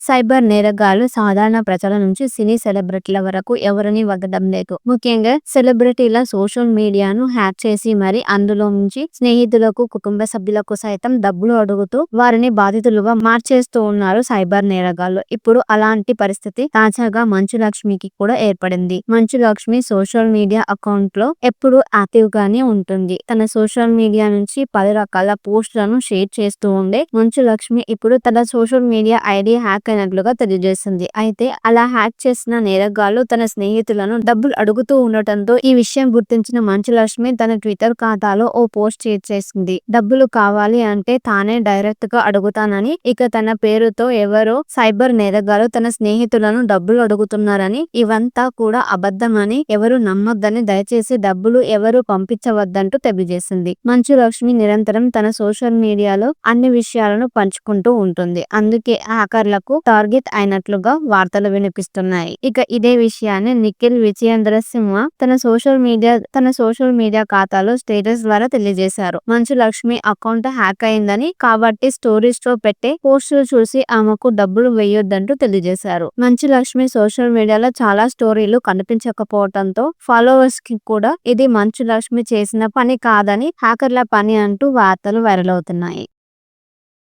Cyber నేరగాళ్లు సాధారణ ప్రజల నుంచి సినీ సెలబ్రిటీల వరకు ఎవరిని వదలడం లేదు. ముఖ్యంగా సెలబ్రిటీల సోషల్ మీడియాను హ్యాక్ చేసి మరి అందులో నుంచి స్నేహితులకు, కుటుంబ సభ్యులకు సైతం డబ్బులు అడుగుతూ వారిని బాధితులుగా మార్చేస్తూ ఉన్నారు సైబర్ నేరగాళ్లు. ఇప్పుడు అలాంటి పరిస్థితి తాజాగా మంచు లక్ష్మికి కూడా ఏర్పడింది. Manchu Lakshmi social media account లో ఎప్పుడు యాక్టివ్ గానే ఉంటుంది. తన సోషల్ మీడియా నుంచి 10 రకాల పోస్టులను షేర్ చేస్తూ ఉండే మంచు లక్ష్మి ఇప్పుడు తన సోషల్ మీడియా ఐడి హ్యాక్ అయినట్లుగా తెలియజేసింది. అయితే అలా హ్యాక్ చేసిన నేరగాళ్లు తన స్నేహితులను డబ్బులు అడుగుతూ ఉండటంతో ఈ విషయం గుర్తించిన మంచు లక్ష్మి తన ట్విట్టర్ ఖాతాలో ఓ పోస్ట్ షేర్ చేసింది. డబ్బులు కావాలి అంటే తానే డైరెక్ట్ గా అడుగుతానని, ఇక తన పేరుతో ఎవరో సైబర్ నేరగాళ్లు తన స్నేహితులను డబ్బులు అడుగుతున్నారని, ఇవంతా కూడా అబద్ధమని, ఎవరు నమ్మొద్దని, దయచేసి డబ్బులు ఎవరు పంపించవద్దంటూ తెలియజేసింది. మంచు లక్ష్మి నిరంతరం తన సోషల్ మీడియాలో అన్ని విషయాలను పంచుకుంటూ ఉంటుంది. అందుకే హ్యాకర్లకు టార్గెట్ అయినట్లుగా వార్తలు వినిపిస్తున్నాయి. ఇక ఇదే విషయాన్ని నిఖిల్ విజయేంద్ర సింహ తన సోషల్ మీడియా ఖాతాలో స్టేటస్ ద్వారా తెలియజేశారు. మంచు లక్ష్మి అకౌంట్ హ్యాక్ అయిందని, కాబట్టి స్టోరీస్ లో పెట్టే పోస్టులు చూసి ఆమెకు డబ్బులు వేయొద్దంటూ తెలియజేశారు. మంచు లక్ష్మి సోషల్ మీడియాలో చాలా స్టోరీలు కనిపించకపోవడంతో ఫాలోవర్స్ కి కూడా ఇది మంచు లక్ష్మి చేసిన పని కాదని, హ్యాకర్ల పని అంటూ వార్తలు వైరల్ అవుతున్నాయి.